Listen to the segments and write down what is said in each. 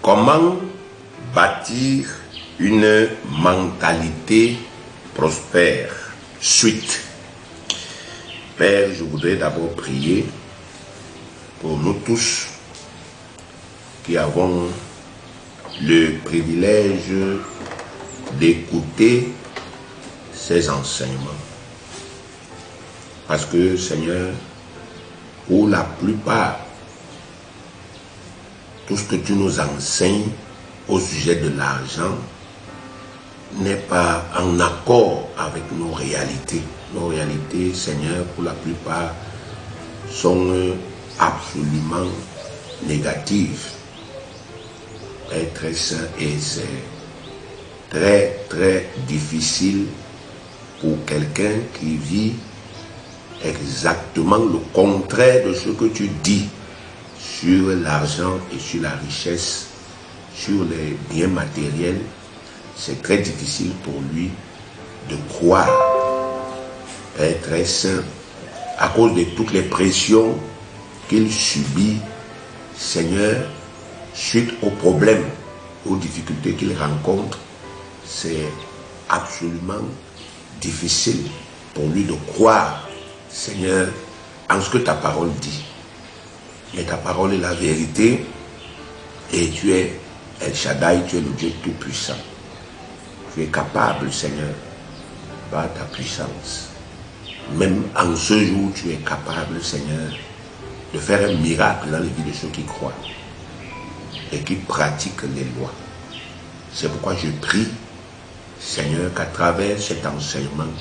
Comment bâtir une mentalité prospère? Suite. Père, je voudrais d'abord prier pour nous tous qui avons le privilège d'écouter ces enseignements. Parce que, Seigneur, pour la plupart, tout ce que tu nous enseignes au sujet de l'argent n'est pas en accord avec nos réalités. Nos réalités, Seigneur, pour la plupart, sont absolument négatives. Père très saint, et c'est très difficile pour quelqu'un qui vit exactement le contraire de ce que tu dis sur l'argent et sur la richesse, sur les biens matériels. C'est très difficile pour lui de croire. Père très saint, à cause de toutes les pressions qu'il subit, Seigneur, suite aux problèmes, aux difficultés qu'il rencontre, c'est absolument difficile pour lui de croire, Seigneur, en ce que ta parole dit. Mais ta parole est la vérité et tu es El Shaddai, tu es le Dieu Tout-Puissant. Tu es capable, Seigneur, par ta puissance. Même en ce jour, tu es capable, Seigneur, de faire un miracle dans la vie de ceux qui croient et qui pratiquent les lois. C'est pourquoi je prie, Seigneur, qu'à travers cet enseignement,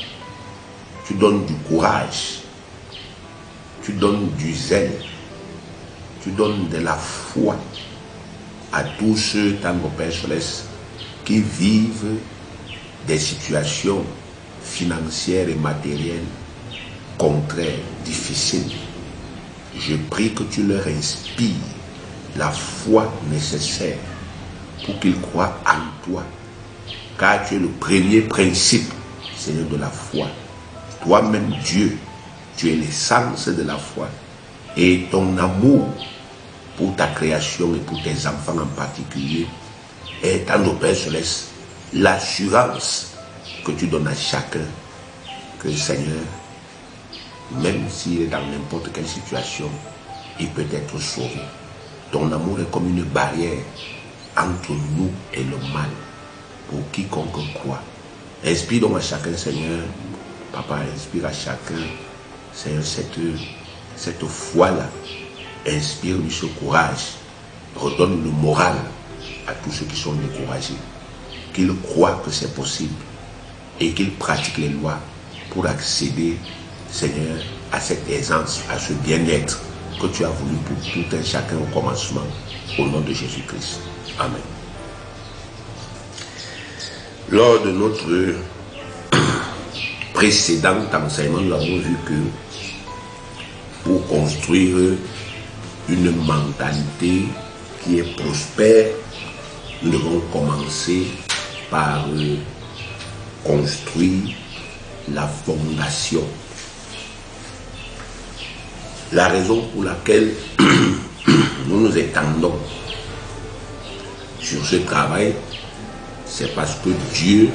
tu donnes du courage, tu donnes du zèle, tu donnes de la foi à tous ceux, tant au Père Céleste, qui vivent des situations financières et matérielles contraires, difficiles. Je prie que tu leur inspires la foi nécessaire pour qu'ils croient en toi, car tu es le premier principe, Seigneur, de la foi. Toi-même, Dieu, tu es l'essence de la foi. Et ton amour pour ta création et pour tes enfants en particulier est, en nos Père Céleste, l'assurance que tu donnes à chacun que, Seigneur, même s'il est dans n'importe quelle situation, il peut être sauvé. Ton amour est comme une barrière entre nous et le mal pour quiconque croit. Inspire donc à chacun, Seigneur, Papa, inspire à chacun, Seigneur, cette foi-là. Inspire-lui ce courage. Redonne le moral à tous ceux qui sont découragés. Qu'ils croient que c'est possible et qu'ils pratiquent les lois pour accéder, Seigneur, à cette aisance, à ce bien-être que tu as voulu pour tout un chacun au commencement. Au nom de Jésus-Christ. Amen. Lors de notre précédent enseignement, nous avons vu que pour construire une mentalité qui est prospère, nous devons commencer par construire la fondation. La raison pour laquelle nous nous étendons sur ce travail, c'est parce que Dieu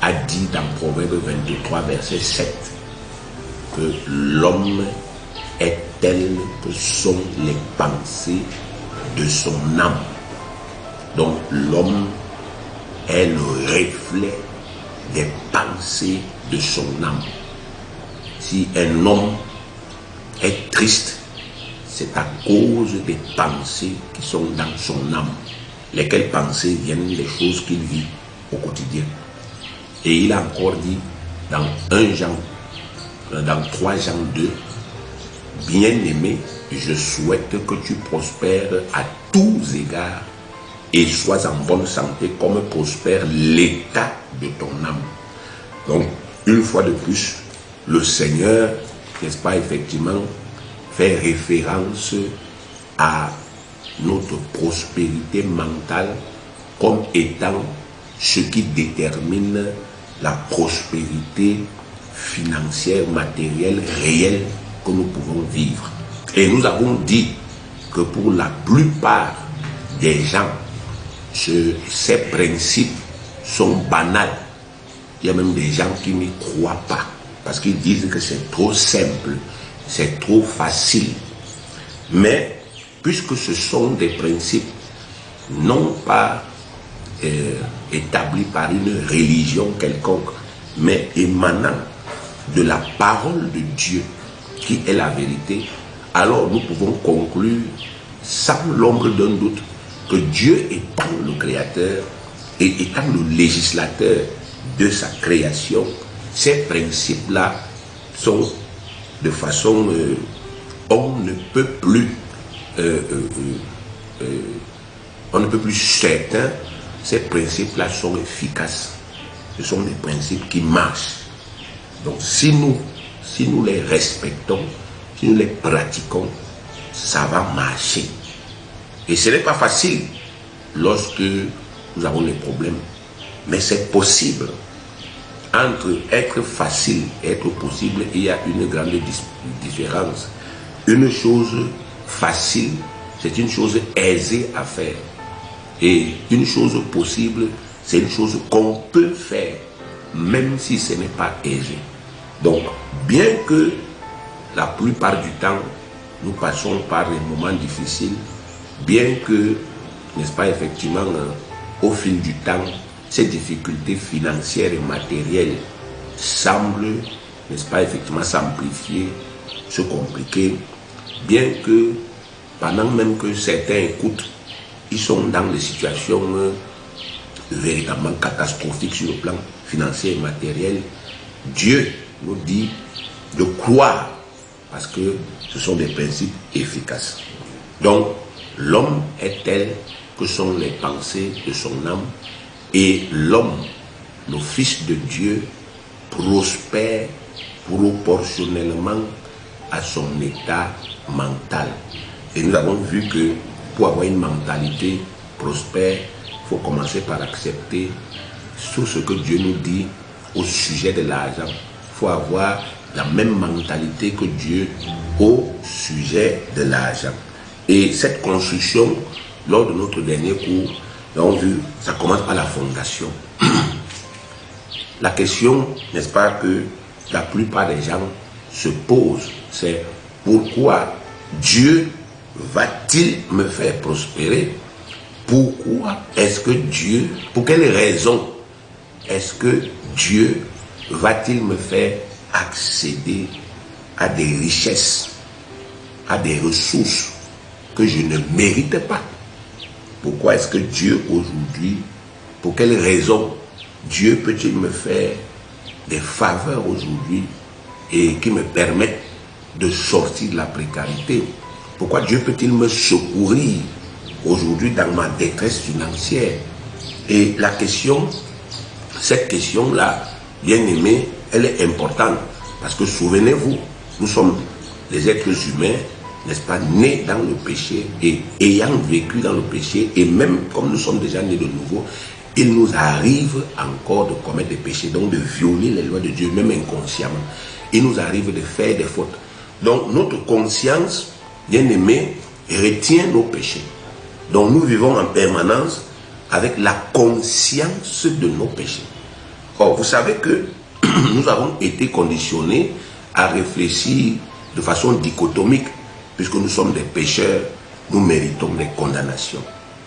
a dit dans Proverbe 23, verset 7, que l'homme est tel que sont les pensées de son âme. Donc l'homme est le reflet des pensées de son âme. Si un homme est triste, c'est à cause des pensées qui sont dans son âme. Lesquelles pensées viennent des choses qu'il vit au quotidien. Et il a encore dit dans 1 Jean dans 3 Jean 2, bien-aimé, je souhaite que tu prospères à tous égards et sois en bonne santé comme prospère l'état de ton âme. Donc, une fois de plus, le Seigneur, n'est-ce pas, effectivement, fait référence à notre prospérité mentale comme étant ce qui détermine la prospérité financière, matérielle, réelle que nous pouvons vivre. Et nous avons dit que pour la plupart des gens, ces principes sont banals. Il y a même des gens qui n'y croient pas parce qu'ils disent que c'est trop simple, c'est trop facile. Mais puisque ce sont des principes non pas établis par une religion quelconque, mais émanant de la parole de Dieu qui est la vérité, alors nous pouvons conclure sans l'ombre d'un doute que Dieu étant le créateur et étant le législateur de sa création, ces principes-là sont de façon, on ne peut plus certain, ces principes-là sont efficaces. Ce sont des principes qui marchent. Donc si nous les respectons, si nous les pratiquons, ça va marcher. Et ce n'est pas facile lorsque nous avons des problèmes, mais c'est possible. Entre être facile et être possible, il y a une grande différence. Une chose facile, c'est une chose aisée à faire. Et une chose possible, c'est une chose qu'on peut faire, même si ce n'est pas aisé. Donc, bien que la plupart du temps, nous passons par des moments difficiles, bien que, n'est-ce pas, effectivement, au fil du temps, ces difficultés financières et matérielles semblent, n'est-ce pas, effectivement, s'amplifier, se compliquer, bien que, pendant même que certains écoutent, ils sont dans des situations véritablement catastrophiques sur le plan financier et matériel. Dieu nous dit de croire, parce que ce sont des principes efficaces. Donc, l'homme est tel que sont les pensées de son âme, et l'homme, le Fils de Dieu, prospère proportionnellement à son état mental. Et nous avons vu que pour avoir une mentalité prospère, il faut commencer par accepter tout ce que Dieu nous dit au sujet de l'argent. Il faut avoir la même mentalité que Dieu au sujet de l'argent. Et cette construction, lors de notre dernier cours, nous avons vu, ça commence par la fondation. La question, n'est-ce pas, que la plupart des gens se posent, c'est pourquoi Dieu va-t-il me faire prospérer? Pourquoi est-ce que Dieu, pour quelle raison est-ce que Dieu va-t-il me faire accéder à des richesses, à des ressources que je ne mérite pas? Pourquoi est-ce que Dieu aujourd'hui, pour quelle raison Dieu peut-il me faire des faveurs aujourd'hui et qui me permettent de sortir de la précarité? Pourquoi Dieu peut-il me secourir aujourd'hui dans ma détresse financière? Et la question, cette question-là, bien aimé, elle est importante. Parce que souvenez-vous, nous sommes des êtres humains, n'est-ce pas, nés dans le péché et ayant vécu dans le péché, et même comme nous sommes déjà nés de nouveau, il nous arrive encore de commettre des péchés, donc de violer les lois de Dieu, même inconsciemment. Il nous arrive de faire des fautes. Donc notre conscience, bien aimé, retient nos péchés. Donc nous vivons en permanence avec la conscience de nos péchés. Or, vous savez que nous avons été conditionnés à réfléchir de façon dichotomique, puisque nous sommes des pécheurs, nous méritons des condamnations.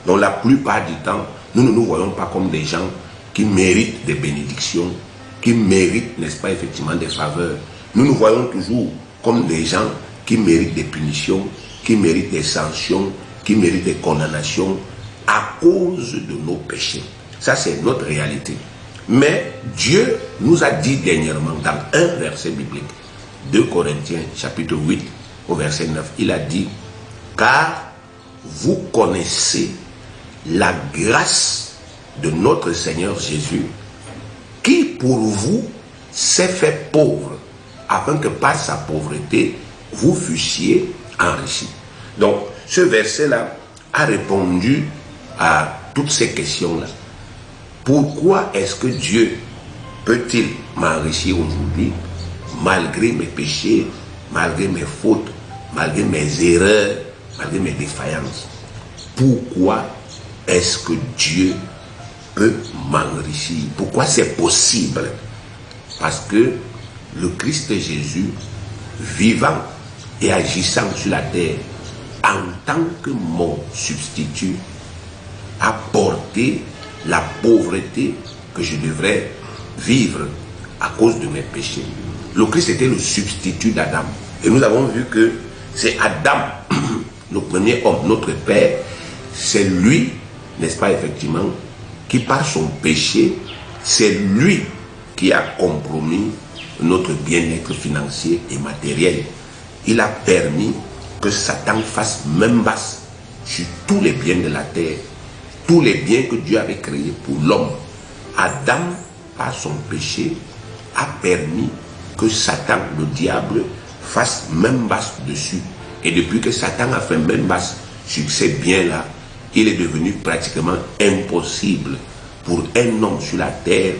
Donc la plupart du temps, nous ne nous voyons pas comme des gens qui méritent des bénédictions, qui méritent, n'est-ce pas, effectivement, des faveurs. Nous nous voyons toujours comme des gens qui méritent des punitions, qui méritent des sanctions, qui méritent des condamnations à cause de nos péchés. Ça, c'est notre réalité. Mais Dieu nous a dit dernièrement, dans un verset biblique, 2 Corinthiens chapitre 8 au verset 9, il a dit, car vous connaissez la grâce de notre Seigneur Jésus, qui pour vous s'est fait pauvre, afin que par sa pauvreté, vous fussiez enrichis. Donc, ce verset-là a répondu à toutes ces questions-là. Pourquoi est-ce que Dieu peut-il m'enrichir aujourd'hui, malgré mes péchés, malgré mes fautes, malgré mes erreurs, malgré mes défaillances? Pourquoi est-ce que Dieu peut m'enrichir? Pourquoi c'est possible? Parce que le Christ Jésus, vivant et agissant sur la terre, en tant que mon substitut, a porté la pauvreté que je devrais vivre à cause de mes péchés. Le Christ était le substitut d'Adam. Et nous avons vu que c'est Adam, le premier homme, notre Père, c'est lui, n'est-ce pas, effectivement, qui par son péché, c'est lui qui a compromis notre bien-être financier et matériel. Il a permis que Satan fasse main basse sur tous les biens de la terre, tous les biens que Dieu avait créés pour l'homme. Adam, par son péché, a permis que Satan, le diable, fasse main basse dessus. Et depuis que Satan a fait main basse sur ces biens-là, il est devenu pratiquement impossible pour un homme sur la terre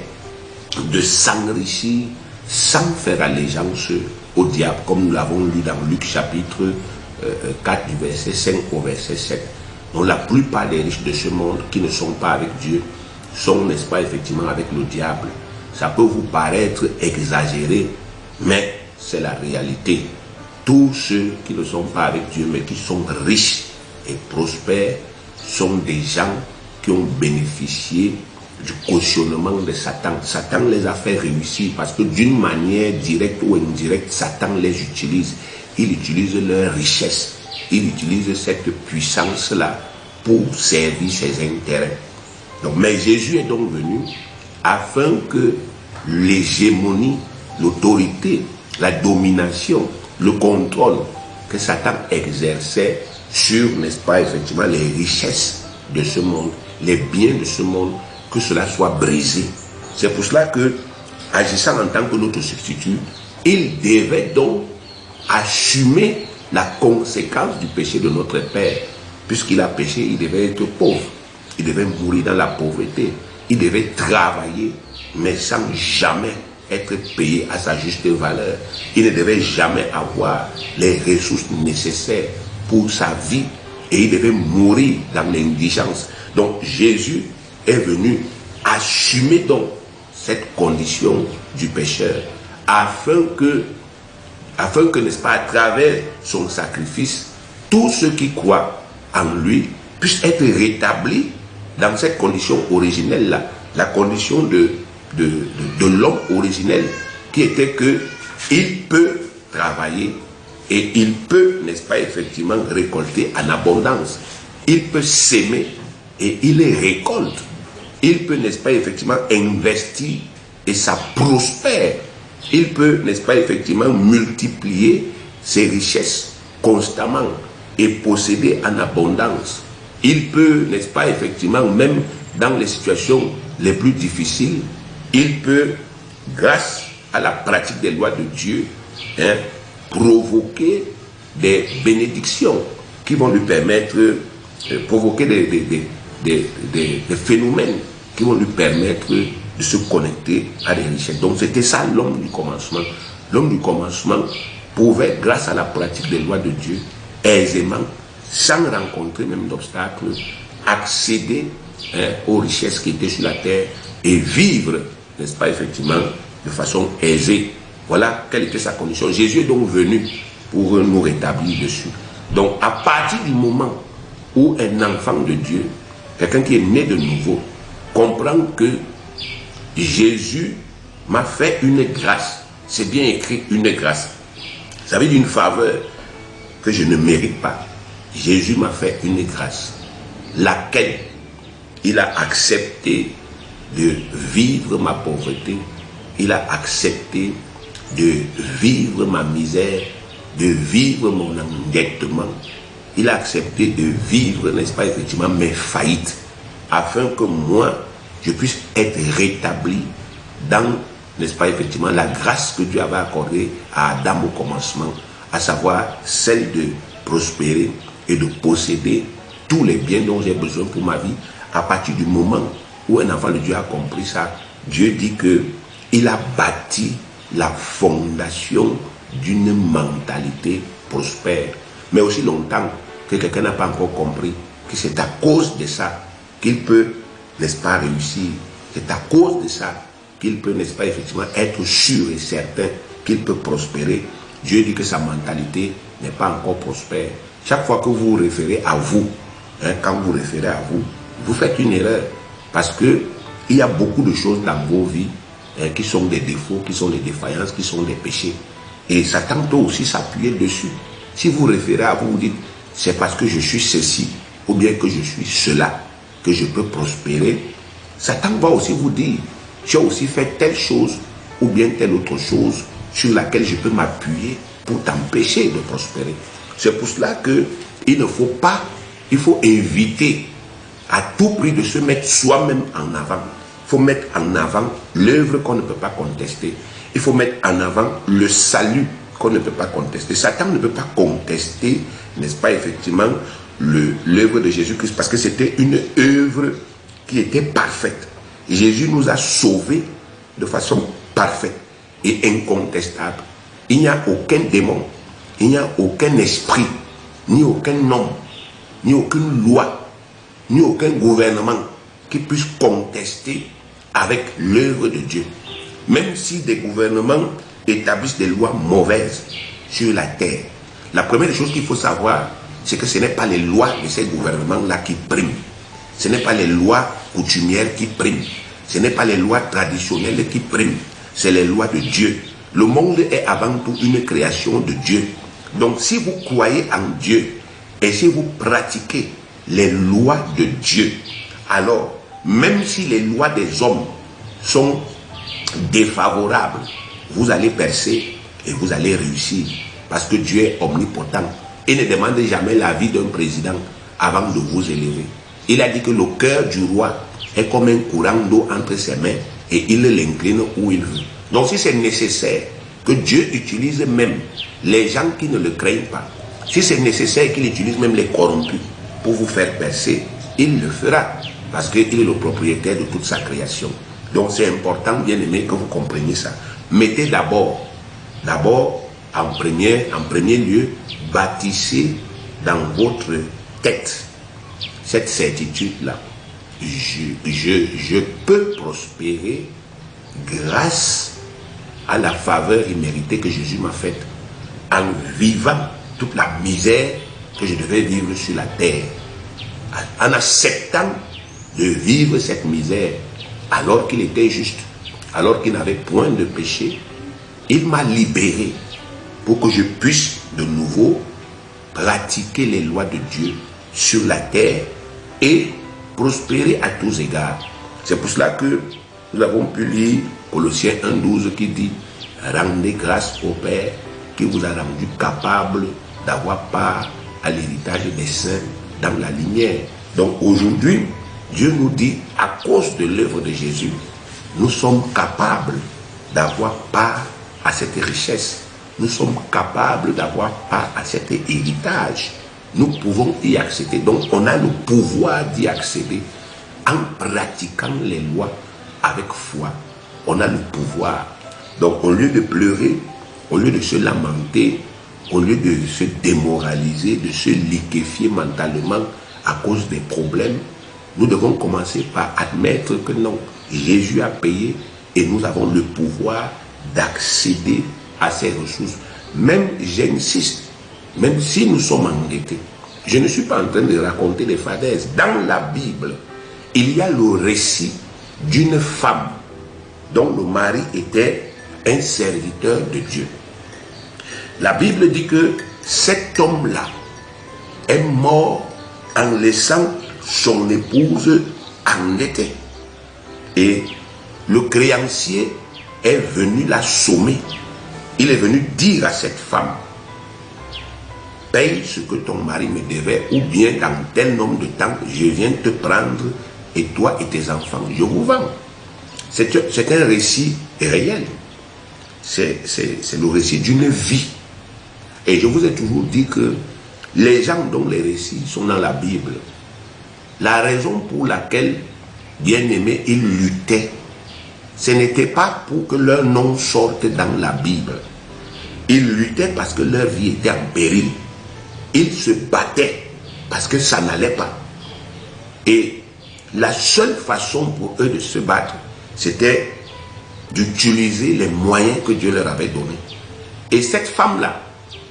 de s'enrichir sans faire allégeance au diable, comme nous l'avons lu dans Luc chapitre 4 du verset 5 au verset 7. Donc la plupart des riches de ce monde qui ne sont pas avec Dieu sont, n'est-ce pas, effectivement avec le diable. Ça peut vous paraître exagéré, mais c'est la réalité. Tous ceux qui ne sont pas avec Dieu, mais qui sont riches et prospères, sont des gens qui ont bénéficié du cautionnement de Satan. Satan les a fait réussir parce que d'une manière directe ou indirecte, Satan les utilise. Il utilise leur richesse. Il utilise cette puissance-là pour servir ses intérêts. Donc, mais Jésus est donc venu afin que l'hégémonie, l'autorité, la domination, le contrôle que Satan exerçait sur, n'est-ce pas, effectivement, les richesses de ce monde, les biens de ce monde, que cela soit brisé. C'est pour cela que, agissant en tant que notre substitut, il devait donc assumer la conséquence du péché de notre Père. Puisqu'il a péché, il devait être pauvre. Il devait mourir dans la pauvreté. Il devait travailler, mais sans jamais être payé à sa juste valeur. Il ne devait jamais avoir les ressources nécessaires pour sa vie. Et il devait mourir dans l'indigence. Donc Jésus est venu assumer donc cette condition du pécheur, afin que, n'est-ce pas, à travers son sacrifice, tous ceux qui croient en lui puissent être rétablis dans cette condition originelle-là, la condition de l'homme originel, qui était que il peut travailler et il peut, n'est-ce pas, effectivement, récolter en abondance. Il peut s'aimer et il les récolte. Il peut, n'est-ce pas, effectivement, investir et ça prospère. Il peut, n'est-ce pas, effectivement, multiplier ses richesses constamment et posséder en abondance. Il peut, n'est-ce pas, effectivement, même dans les situations les plus difficiles, il peut, grâce à la pratique des lois de Dieu, provoquer des bénédictions qui vont lui permettre de provoquer des phénomènes qui vont lui permettre de se connecter à des richesses. Donc c'était ça l'homme du commencement. L'homme du commencement pouvait, grâce à la pratique des lois de Dieu, aisément, sans rencontrer même d'obstacles, accéder aux richesses qui étaient sur la terre et vivre, n'est-ce pas, effectivement, de façon aisée. Voilà quelle était sa condition. Jésus est donc venu pour nous rétablir dessus. Donc à partir du moment où un enfant de Dieu, quelqu'un qui est né de nouveau, comprend que Jésus m'a fait une grâce, c'est bien écrit une grâce, ça veut dire une faveur que je ne mérite pas. Jésus m'a fait une grâce, laquelle il a accepté de vivre ma pauvreté, il a accepté de vivre ma misère, de vivre mon endettement. Il a accepté de vivre, n'est-ce pas, effectivement, mes faillites, afin que moi, je puisse être rétabli dans, n'est-ce pas, effectivement, la grâce que Dieu avait accordée à Adam au commencement, à savoir celle de prospérer et de posséder tous les biens dont j'ai besoin pour ma vie. À partir du moment où un enfant de Dieu a compris ça, Dieu dit qu'il a bâti la fondation d'une mentalité prospère. Mais aussi longtemps que quelqu'un n'a pas encore compris que c'est à cause de ça qu'il peut, n'est-ce pas, réussir. C'est à cause de ça qu'il peut, n'est-ce pas, effectivement, être sûr et certain qu'il peut prospérer. Dieu dit que sa mentalité n'est pas encore prospère. Chaque fois que vous vous référez à vous, quand vous vous référez à vous, vous faites une erreur. Parce que il y a beaucoup de choses dans vos vies qui sont des défauts, qui sont des défaillances, qui sont des péchés. Et Satan peut aussi s'appuyer dessus. Si vous référez à vous, vous dites, c'est parce que je suis ceci, ou bien que je suis cela, que je peux prospérer. Satan va aussi vous dire, tu as aussi fait telle chose, ou bien telle autre chose, sur laquelle je peux m'appuyer pour t'empêcher de prospérer. C'est pour cela qu'il ne faut pas, il faut éviter à tout prix de se mettre soi-même en avant. Il faut mettre en avant l'œuvre qu'on ne peut pas contester. Il faut mettre en avant le salut qu'on ne peut pas contester. Satan ne peut pas contester, n'est-ce pas, effectivement, l'œuvre de Jésus-Christ, parce que c'était une œuvre qui était parfaite. Jésus nous a sauvés de façon parfaite et incontestable. Il n'y a aucun démon, il n'y a aucun esprit, ni aucun homme, ni aucune loi, ni aucun gouvernement qui puisse contester avec l'œuvre de Dieu. Même si des gouvernements établissent des lois mauvaises sur la terre, la première chose qu'il faut savoir, c'est que ce n'est pas les lois de ces gouvernements-là qui priment. Ce n'est pas les lois coutumières qui priment. Ce n'est pas les lois traditionnelles qui priment. C'est les lois de Dieu. Le monde est avant tout une création de Dieu. Donc si vous croyez en Dieu et si vous pratiquez les lois de Dieu, alors même si les lois des hommes sont défavorables, vous allez percer et vous allez réussir, parce que Dieu est omnipotent et ne demande jamais l'avis d'un président avant de vous élever. Il a dit que le cœur du roi est comme un courant d'eau entre ses mains et il l'incline où il veut. Donc si c'est nécessaire que Dieu utilise même les gens qui ne le craignent pas, si c'est nécessaire qu'il utilise même les corrompus pour vous faire percer, il le fera, parce qu'il est le propriétaire de toute sa création. Donc c'est important, bien aimé, que vous compreniez ça. Mettez d'abord, en premier lieu, bâtissez dans votre tête cette certitude-là. Je peux prospérer grâce à la faveur imméritée que Jésus m'a faite en vivant toute la misère que je devais vivre sur la terre. En acceptant de vivre cette misère alors qu'il était juste, alors qu'il n'avait point de péché, il m'a libéré pour que je puisse de nouveau pratiquer les lois de Dieu sur la terre et prospérer à tous égards. C'est pour cela que nous avons pu lire Colossiens 1,12 qui dit « Rendez grâce au Père qui vous a rendu capable d'avoir part à l'héritage des saints dans la lumière. » Donc aujourd'hui, Dieu nous dit, à cause de l'œuvre de Jésus, nous sommes capables d'avoir part à cette richesse. Nous sommes capables d'avoir part à cet héritage. Nous pouvons y accéder. Donc on a le pouvoir d'y accéder en pratiquant les lois avec foi. On a le pouvoir. Donc au lieu de pleurer, au lieu de se lamenter, au lieu de se démoraliser, de se liquéfier mentalement à cause des problèmes, nous devons commencer par admettre que non, Jésus a payé et nous avons le pouvoir d'accéder à ces ressources. Même, j'insiste, même si nous sommes endettés, je ne suis pas en train de raconter des fadaises. Dans la Bible, il y a le récit d'une femme dont le mari était un serviteur de Dieu. La Bible dit que cet homme-là est mort en laissant son épouse endettée. Et le créancier est venu la sommer il est venu dire à cette femme, paye ce que ton mari me devait, ou bien dans tel nombre de temps, je viens te prendre, et toi et tes enfants, je vous vends. C'est un récit réel. C'est le récit d'une vie. Et je vous ai toujours dit que les gens dont les récits sont dans la Bible, la raison pour laquelle, bien aimé, ils luttaient, ce n'était pas pour que leur nom sorte dans la Bible. Ils luttaient parce que leur vie était en péril. Ils se battaient parce que ça n'allait pas. Et la seule façon pour eux de se battre, c'était d'utiliser les moyens que Dieu leur avait donnés. Et cette femme-là,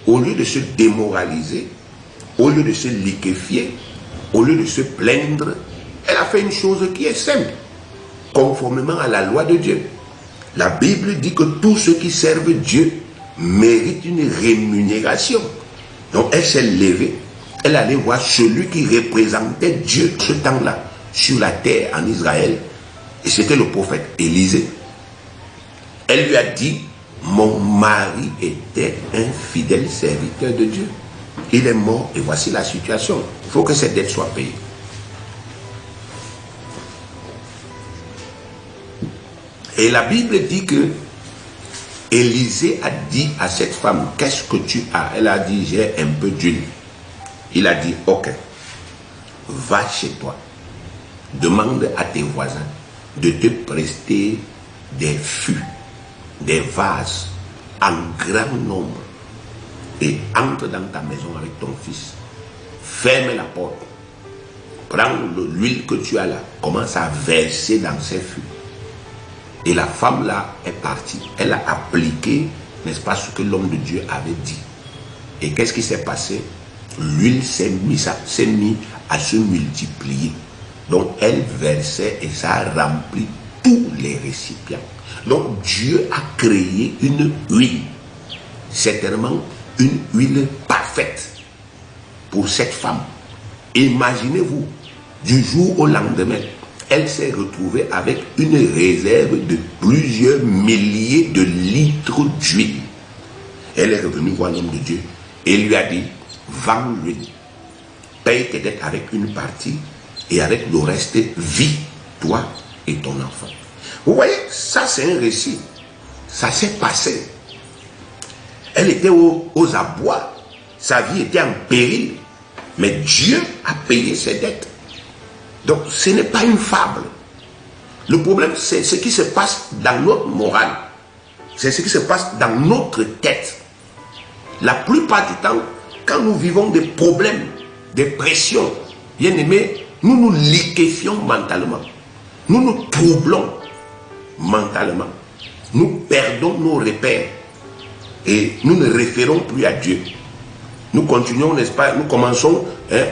au lieu de se démoraliser, au lieu de se liquéfier, au lieu de se plaindre, elle a fait une chose qui est simple, conformément à la loi de Dieu. La Bible dit que tous ceux qui servent Dieu méritent une rémunération. Donc elle s'est levée, elle allait voir celui qui représentait Dieu ce temps-là sur la terre en Israël, et c'était le prophète Élisée. Elle lui a dit, mon mari était un fidèle serviteur de Dieu. Il est mort et voici la situation. Il faut que cette dette soit payée. Et la Bible dit que Élisée a dit à cette femme, qu'est-ce que tu as? Elle a dit, j'ai un peu d'huile. Il a dit, ok, va chez toi, demande à tes voisins de te prester des fûts, des vases en grand nombre, et entre dans ta maison avec ton fils, ferme la porte, prends l'huile que tu as là, commence à verser dans ces fûts. Et la femme là est partie, elle a appliqué, n'est-ce pas, ce que l'homme de Dieu avait dit. Et qu'est-ce qui s'est passé? L'huile s'est mise à se multiplier. Donc elle versait et ça a rempli tous les récipients. Donc Dieu a créé une huile, certainement une huile parfaite pour cette femme. Imaginez-vous, du jour au lendemain, elle s'est retrouvée avec une réserve de plusieurs milliers de litres d'huile. Elle est revenue voir l'homme de Dieu et lui a dit, vends l'huile, paye tes dettes avec une partie et avec le reste, vis toi et ton enfant. Vous voyez, ça c'est un récit. Ça s'est passé. Elle était aux abois. Sa vie était en péril. Mais Dieu a payé ses dettes. Donc ce n'est pas une fable. Le problème, c'est ce qui se passe dans notre morale. C'est ce qui se passe dans notre tête. La plupart du temps, quand nous vivons des problèmes, des pressions, bien aimés, nous nous liquéfions mentalement. Nous nous troublons mentalement. Nous perdons nos repères. Et nous ne référons plus à Dieu. Nous continuons, n'est-ce pas, nous commençons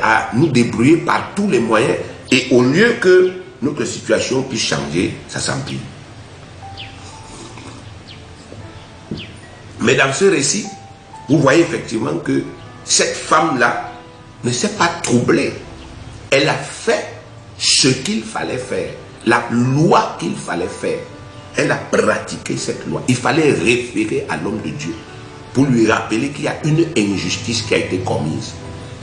à nous débrouiller par tous les moyens. Et au lieu que notre situation puisse changer, ça s'empire. Mais dans ce récit, vous voyez effectivement que cette femme-là ne s'est pas troublée. Elle a fait ce qu'il fallait faire, la loi qu'il fallait faire. Elle a pratiqué cette loi. Il fallait référer à l'homme de Dieu pour lui rappeler qu'il y a une injustice qui a été commise.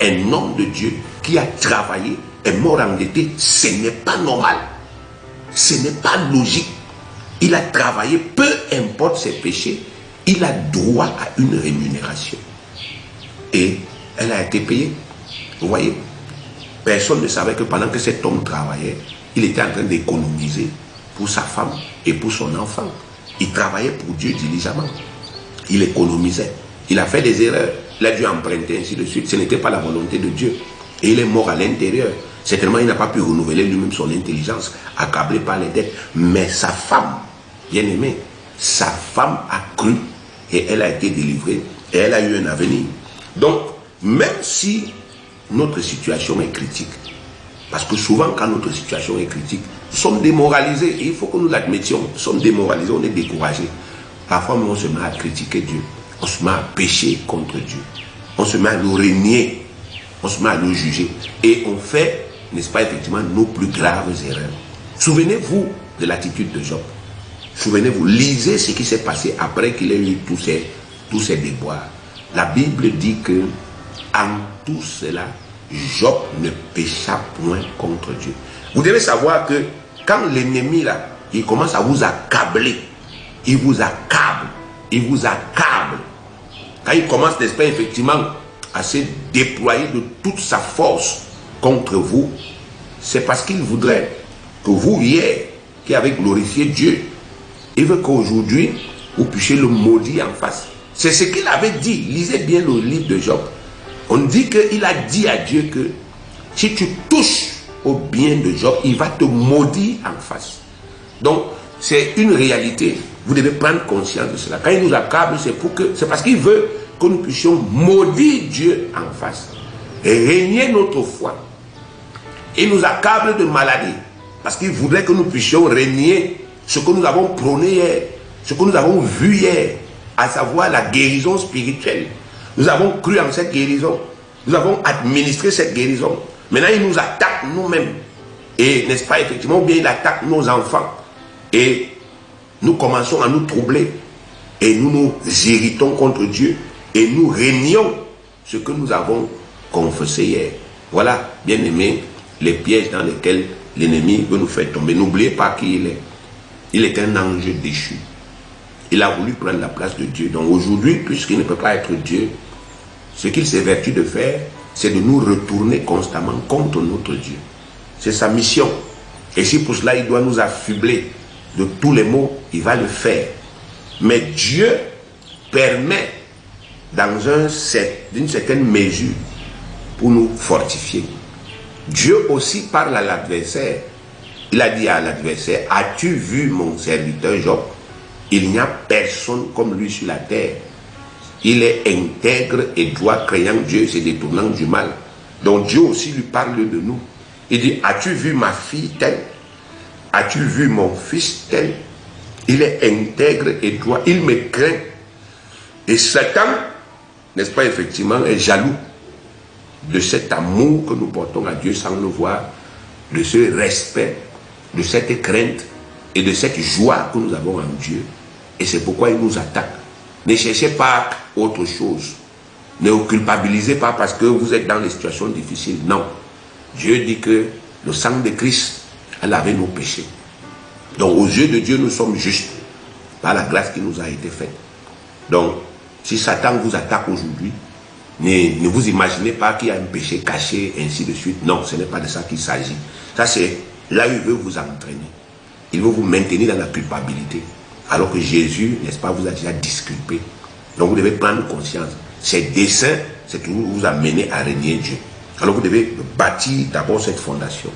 Un homme de Dieu qui a travaillé est mort endetté. Ce n'est pas normal. Ce n'est pas logique. Il a travaillé, peu importe ses péchés, il a droit à une rémunération. Et elle a été payée. Vous voyez, personne ne savait que pendant que cet homme travaillait, il était en train d'économiser pour sa femme et pour son enfant. Il travaillait pour Dieu diligemment. Il économisait. Il a fait des erreurs. Il a dû emprunter, ainsi de suite. Ce n'était pas la volonté de Dieu. Et il est mort à l'intérieur. Certainement, il n'a pas pu renouveler lui-même son intelligence, accablé par les dettes. Mais sa femme, bien aimée, sa femme a cru et elle a été délivrée et elle a eu un avenir. Donc, même si notre situation est critique, parce que souvent, quand notre situation est critique, nous sommes démoralisés et il faut que nous l'admettions. Nous sommes démoralisés, on est découragés. Parfois, on se met à critiquer Dieu. On se met à pécher contre Dieu. On se met à le régner. On se met à le juger. Et on fait, n'est-ce pas, effectivement, nos plus graves erreurs. Souvenez-vous de l'attitude de Job. Souvenez-vous, lisez ce qui s'est passé après qu'il ait eu tous tous ses déboires. La Bible dit que en tout cela, Job ne pécha point contre Dieu. Vous devez savoir que quand l'ennemi là, il commence à vous accabler, il vous accable, il vous accable. Quand il commence, n'est-ce pas, effectivement, à se déployer de toute sa force contre vous, c'est parce qu'il voudrait que vous, hier, qui avez glorifié Dieu, il veut qu'aujourd'hui, vous puissiez le maudire en face. C'est ce qu'il avait dit. Lisez bien le livre de Job. On dit qu'il a dit à Dieu que si tu touches au bien de Job, il va te maudire en face. Donc, c'est une réalité. Vous devez prendre conscience de cela. Quand il nous accable, c'est parce qu'il veut que nous puissions maudire Dieu en face et régner notre foi. Il nous accable de maladie parce qu'il voudrait que nous puissions régner ce que nous avons prôné hier, ce que nous avons vu hier, à savoir la guérison spirituelle. Nous avons cru en cette guérison. Nous avons administré cette guérison. Maintenant, il nous attaque nous-mêmes. Et n'est-ce pas, effectivement, ou bien il attaque nos enfants. Et nous commençons à nous troubler. Et nous nous irritons contre Dieu. Et nous régnons ce que nous avons confessé hier. Voilà, bien aimé, les pièges dans lesquels l'ennemi veut nous faire tomber. N'oubliez pas qui il est. Il est un ange déchu. Il a voulu prendre la place de Dieu. Donc aujourd'hui, puisqu'il ne peut pas être Dieu, ce qu'il s'évertue de faire, c'est de nous retourner constamment contre notre Dieu. C'est sa mission. Et si pour cela, il doit nous affubler de tous les maux, il va le faire. Mais Dieu permet, d'une certaine mesure, pour nous fortifier. Dieu aussi parle à l'adversaire. Il a dit à l'adversaire, as-tu vu mon serviteur Job? Il n'y a personne comme lui sur la terre. Il est intègre et droit, craignant Dieu et se détournant du mal. Donc Dieu aussi lui parle de nous. Il dit, as-tu vu ma fille telle? As-tu vu mon fils tel? Il est intègre et droit, il me craint. Et Satan, n'est-ce pas, effectivement, est jaloux de cet amour que nous portons à Dieu sans le voir, de ce respect, de cette crainte et de cette joie que nous avons en Dieu. Et c'est pourquoi il nous attaque. Ne cherchez pas autre chose. Ne vous culpabilisez pas parce que vous êtes dans des situations difficiles. Non. Dieu dit que le sang de Christ a lavé nos péchés. Donc aux yeux de Dieu, nous sommes justes par la grâce qui nous a été faite. Donc, si Satan vous attaque aujourd'hui, ne vous imaginez pas qu'il y a un péché caché, ainsi de suite. Non, ce n'est pas de ça qu'il s'agit. Ça, c'est là où il veut vous entraîner. Il veut vous maintenir dans la culpabilité. Alors que Jésus, n'est-ce pas, vous a déjà disculpé. Donc vous devez prendre conscience. Ses desseins, c'est toujours vous amener à régner Dieu. Alors vous devez bâtir d'abord cette fondation.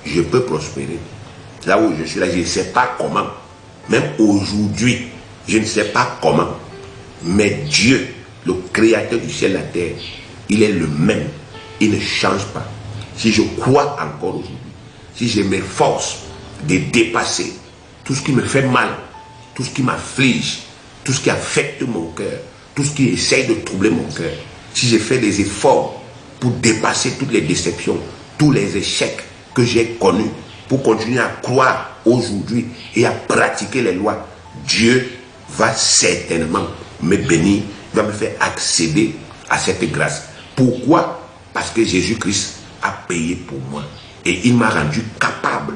Je peux prospérer. Là où je suis là, je ne sais pas comment. Même aujourd'hui, je ne sais pas comment. Mais Dieu, le créateur du ciel et de la terre, il est le même. Il ne change pas. Si je crois encore aujourd'hui, si je m'efforce de dépasser tout ce qui me fait mal, tout ce qui m'afflige, tout ce qui affecte mon cœur, tout ce qui essaye de troubler mon cœur, si je fais des efforts pour dépasser toutes les déceptions, tous les échecs que j'ai connus, pour continuer à croire aujourd'hui et à pratiquer les lois, Dieu va certainement me bénir, va me faire accéder à cette grâce. Pourquoi? Parce que Jésus-Christ a payé pour moi et il m'a rendu capable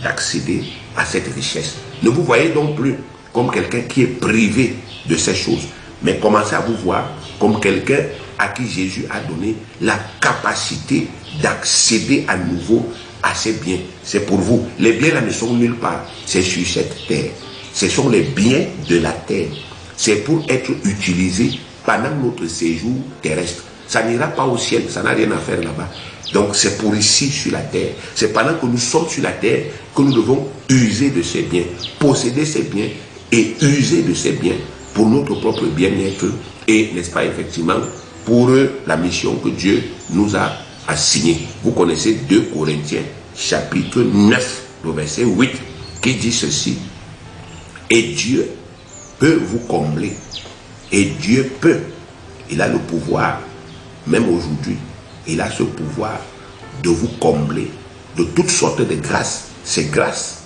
d'accéder à cette richesse. Ne vous voyez donc plus comme quelqu'un qui est privé de ces choses, mais commencez à vous voir comme quelqu'un à qui Jésus a donné la capacité d'accéder à nouveau à ces biens. C'est pour vous. Les biens là ne sont nulle part. C'est sur cette terre. Ce sont les biens de la terre. C'est pour être utilisés pendant notre séjour terrestre. Ça n'ira pas au ciel, ça n'a rien à faire là-bas. Donc c'est pour ici sur la terre. C'est pendant que nous sommes sur la terre que nous devons user de ces biens, posséder ces biens et user de ces biens pour notre propre bien-être et, n'est-ce pas, effectivement, pour la mission que Dieu nous a assignée. Vous connaissez 2 Corinthiens, chapitre 9, le verset 8, qui dit ceci. Et Dieu peut vous combler. Et Dieu peut. Il a le pouvoir, même aujourd'hui, il a ce pouvoir de vous combler de toutes sortes de grâces. C'est grâce.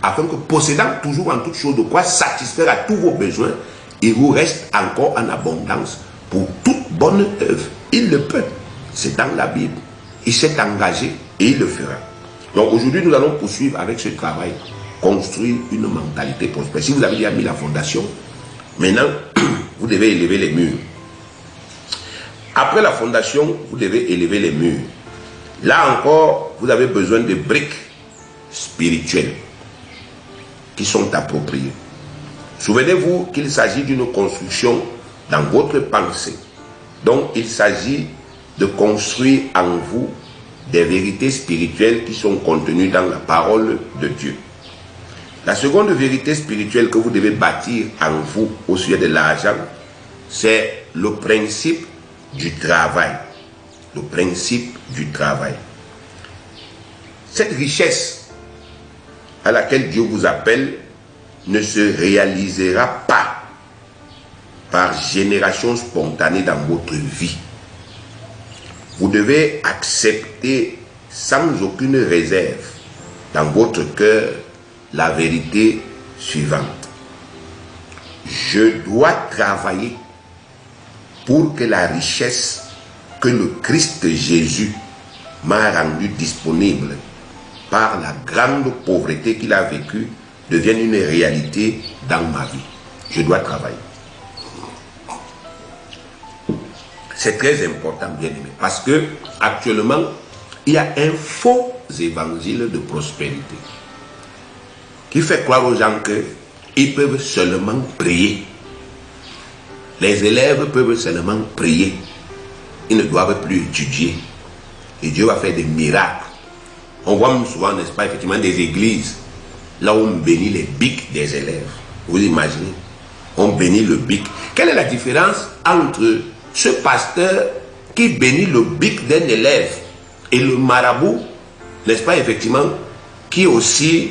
Afin que possédant toujours en toutes choses de quoi satisfaire à tous vos besoins il vous reste encore en abondance pour toute bonne œuvre. Il le peut. C'est dans la Bible. Il s'est engagé et il le fera. Donc aujourd'hui, nous allons poursuivre avec ce travail, construire une mentalité prospère. Si vous avez déjà mis la fondation, maintenant, vous devez élever les murs. Après la fondation, vous devez élever les murs. Là encore, vous avez besoin de briques spirituelles qui sont appropriées. Souvenez-vous qu'il s'agit d'une construction dans votre pensée. Donc, il s'agit de construire en vous des vérités spirituelles qui sont contenues dans la parole de Dieu. La seconde vérité spirituelle que vous devez bâtir en vous au sujet de l'argent, c'est le principe du travail. Le principe du travail. Cette richesse à laquelle Dieu vous appelle ne se réalisera pas par génération spontanée dans votre vie. Vous devez accepter sans aucune réserve dans votre cœur la vérité suivante. Je dois travailler pour que la richesse que le Christ Jésus m'a rendue disponible par la grande pauvreté qu'il a vécue devienne une réalité dans ma vie. Je dois travailler. C'est très important, bien aimé, parce que actuellement, il y a un faux évangile de prospérité qui fait croire aux gens qu'ils peuvent seulement prier. Les élèves peuvent seulement prier. Ils ne doivent plus étudier. Et Dieu va faire des miracles. On voit souvent, n'est-ce pas, effectivement, des églises là où on bénit les bics des élèves. Vous imaginez? On bénit le bic. Quelle est la différence entre ce pasteur qui bénit le bic d'un élève et le marabout, n'est-ce pas, effectivement, qui aussi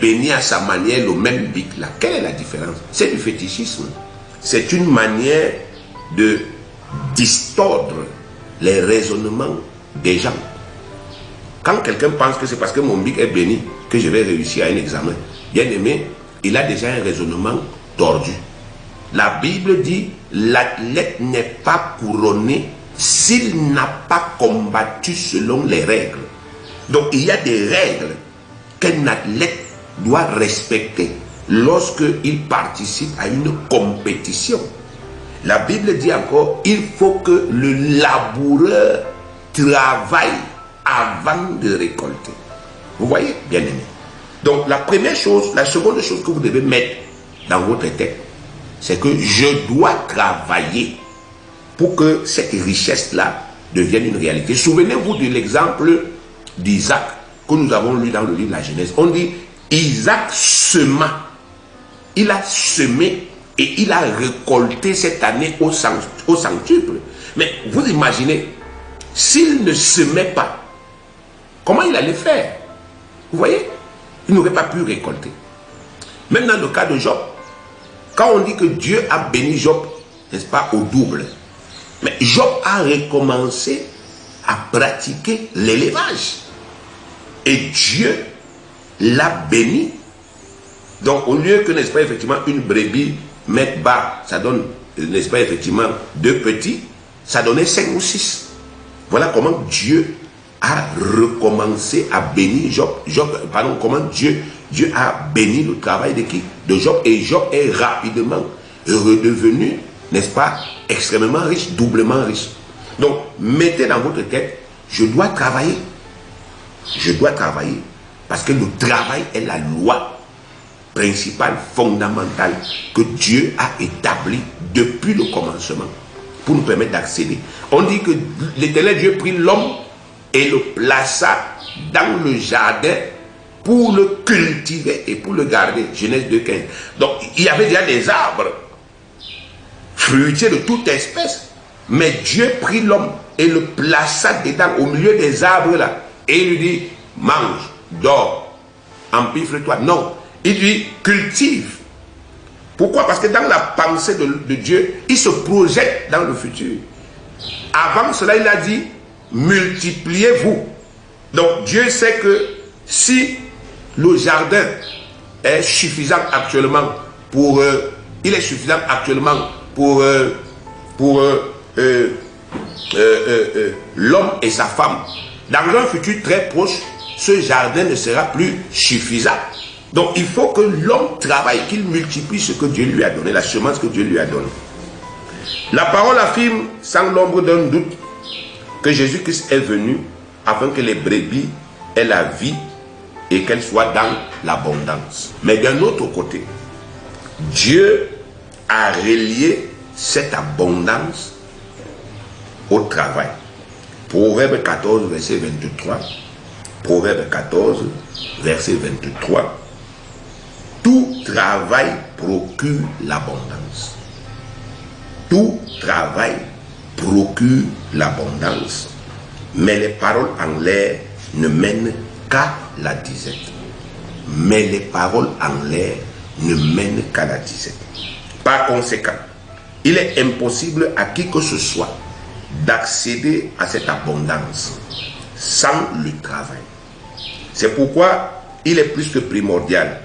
bénit à sa manière le même bic là? Quelle est la différence? C'est du fétichisme. C'est une manière de distordre les raisonnements des gens. Quand quelqu'un pense que c'est parce que mon bic est béni que je vais réussir à un examen, bien aimé, il a déjà un raisonnement tordu. La Bible dit, l'athlète n'est pas couronné s'il n'a pas combattu selon les règles. Donc il y a des règles qu'un athlète doit respecter lorsqu'il participe à une compétition. La Bible dit encore, il faut que le laboureur travaille avant de récolter. Vous voyez, bien aimé. Donc la première chose, la seconde chose que vous devez mettre dans votre tête, c'est que je dois travailler pour que cette richesse-là devienne une réalité. Souvenez-vous de l'exemple d'Isaac que nous avons lu dans le livre de la Genèse. On dit, Isaac sema. Il a semé et il a récolté cette année au centuple. Mais vous imaginez, s'il ne semait pas, comment il allait faire? Vous voyez? Il n'aurait pas pu récolter. Même dans le cas de Job, quand on dit que Dieu a béni Job, n'est-ce pas, au double, mais Job a recommencé à pratiquer l'élevage. Et Dieu l'a béni. Donc au lieu que, n'est-ce pas, effectivement, une brebis mette bas, ça donne, n'est-ce pas, effectivement, 2 petits, ça donnait 5 ou 6. Voilà comment Dieu a recommencé à bénir Job. Comment Dieu a béni le travail de qui? De Job. Et Job est rapidement redevenu, n'est-ce pas, extrêmement riche, doublement riche. Donc, mettez dans votre tête, je dois travailler. Je dois travailler. Parce que le travail est la loi principale, fondamentale, que Dieu a établie depuis le commencement, pour nous permettre d'accéder. On dit que l'Éternel Dieu prit l'homme et le plaça dans le jardin pour le cultiver et pour le garder. Genèse 2,15. Donc, il y avait déjà des arbres fruitiers de toute espèce. Mais Dieu prit l'homme et le plaça dedans, au milieu des arbres là. Et il lui dit, mange, dors, empifle-toi. Non, il dit, cultive. Pourquoi? Parce que dans la pensée de Dieu, il se projette dans le futur. Avant cela, il a dit, multipliez-vous. Donc Dieu sait que si le jardin est suffisant actuellement pour il est suffisant actuellement pour l'homme et sa femme. Dans un futur très proche, ce jardin ne sera plus suffisant. Donc il faut que l'homme travaille, qu'il multiplie ce que Dieu lui a donné, la semence que Dieu lui a donnée. La parole affirme sans l'ombre d'un doute que Jésus-Christ est venu afin que les brebis aient la vie et qu'elles soient dans l'abondance. Mais d'un autre côté, Dieu a relié cette abondance au travail. Proverbe 14, verset 23. Proverbe 14, verset 23. Tout travail procure l'abondance. Tout travail procure l'abondance. Mais les paroles en l'air ne mènent qu'à la disette. Mais les paroles en l'air ne mènent qu'à la disette. Par conséquent, il est impossible à qui que ce soit d'accéder à cette abondance sans le travail. C'est pourquoi il est plus que primordial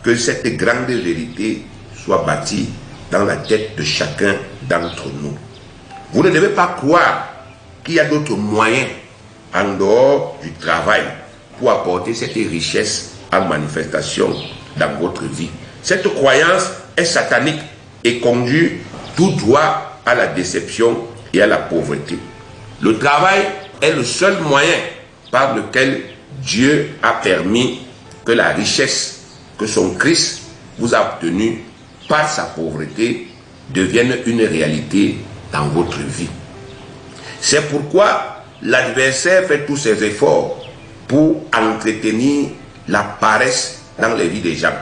que cette grande vérité soit bâtie dans la tête de chacun d'entre nous. Vous ne devez pas croire qu'il y a d'autres moyens en dehors du travail pour apporter cette richesse en manifestation dans votre vie. Cette croyance est satanique et conduit tout droit à la déception et à la pauvreté. Le travail est le seul moyen par lequel Dieu a permis que la richesse que son Christ vous a obtenue par sa pauvreté devienne une réalité dans votre vie. C'est pourquoi l'adversaire fait tous ses efforts pour entretenir la paresse dans les vies des gens.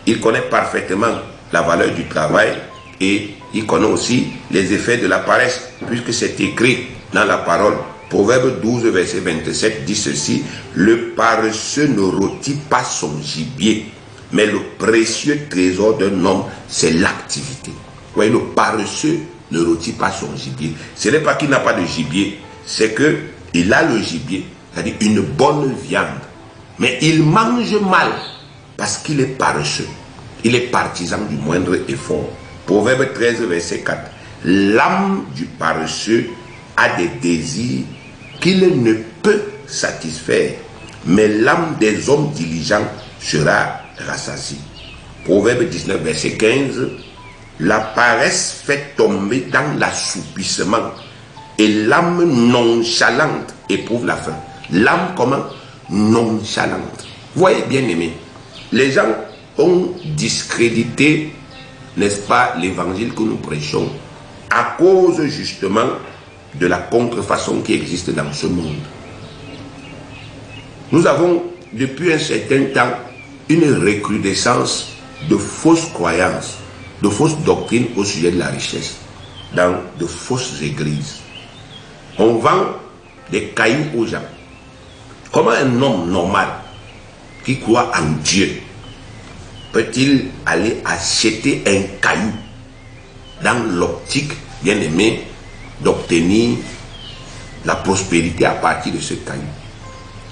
Il connaît parfaitement la valeur du travail et il connaît aussi les effets de la paresse, puisque c'est écrit dans la parole. Proverbe 12, verset 27 dit ceci: le paresseux ne rôtit pas son gibier, mais le précieux trésor d'un homme, c'est l'activité. Vous voyez, le paresseux ne rôtit pas son gibier. Ce n'est pas qu'il n'a pas de gibier, c'est qu'il a le gibier, c'est-à-dire une bonne viande. Mais il mange mal parce qu'il est paresseux. Il est partisan du moindre effort. Proverbe 13, verset 4. L'âme du paresseux a des désirs qu'il ne peut satisfaire, mais l'âme des hommes diligents sera rassasiée. Proverbe 19, verset 15. La paresse fait tomber dans l'assoupissement et l'âme nonchalante éprouve la faim. L'âme comment? Nonchalante. Voyez bien aimé, les gens ont discrédité, n'est-ce pas, l'évangile que nous prêchons à cause justement de la contrefaçon qui existe dans ce monde. Nous avons depuis un certain temps une recrudescence de fausses croyances, de fausses doctrines au sujet de la richesse dans de fausses églises. On vend des cailloux aux gens. Comment un homme normal qui croit en Dieu peut-il aller acheter un caillou dans l'optique, bien aimé, d'obtenir la prospérité à partir de ce caillou?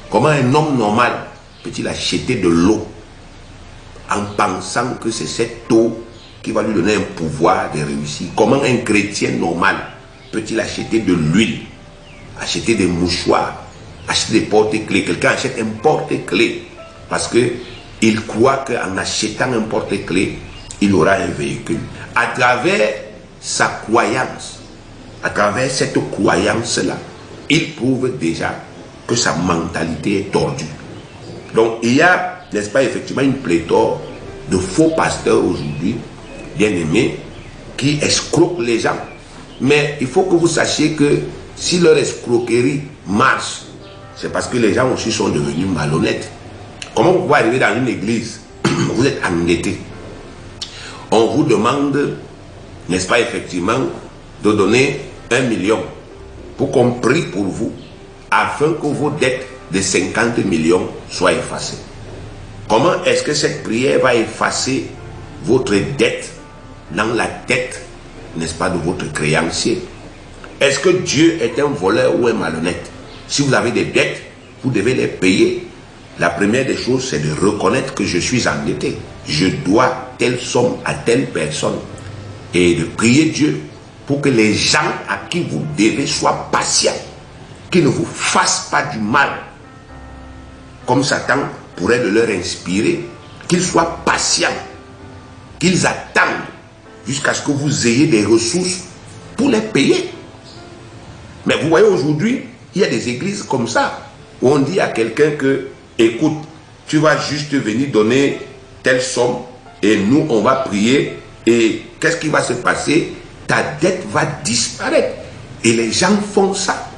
Comment un homme normal peut-il acheter de l'eau en pensant que c'est cette eau qui va lui donner un pouvoir de réussir? Comment un chrétien normal peut-il acheter de l'huile, acheter des mouchoirs, acheter des porte-clés? Quelqu'un achète un porte-clés parce qu'il croit qu'en achetant un porte-clés, il aura un véhicule. À travers sa croyance, à travers cette croyance-là, il prouve déjà que sa mentalité est tordue. Donc il y a, n'est-ce pas, effectivement une pléthore de faux pasteurs aujourd'hui, bien aimés, qui escroquent les gens. Mais il faut que vous sachiez que si leur escroquerie marche, c'est parce que les gens aussi sont devenus malhonnêtes. Comment vous pouvez arriver dans une église, vous êtes endetté, on vous demande, n'est-ce pas, effectivement, de donner 1 million pour qu'on prie pour vous, afin que vos dettes de 50 millions soient effacées. Comment est-ce que cette prière va effacer votre dette dans la tête, n'est-ce pas, de votre créancier? Est-ce que Dieu est un voleur ou un malhonnête? Si vous avez des dettes, vous devez les payer. La première des choses, c'est de reconnaître que je suis endetté. je dois telle somme à telle personne, et de prier Dieu pour que les gens à qui vous devez soient patients, qu'ils ne vous fassent pas du mal, comme Satan pourrait le leur inspirer, qu'ils soient patients, qu'ils attendent jusqu'à ce que vous ayez des ressources pour les payer. Mais vous voyez, aujourd'hui, il y a des églises comme ça, où on dit à quelqu'un que, écoute, tu vas juste venir donner telle somme, et nous, on va prier, et qu'est-ce qui va se passer? Ta dette va disparaître. Et les gens font ça,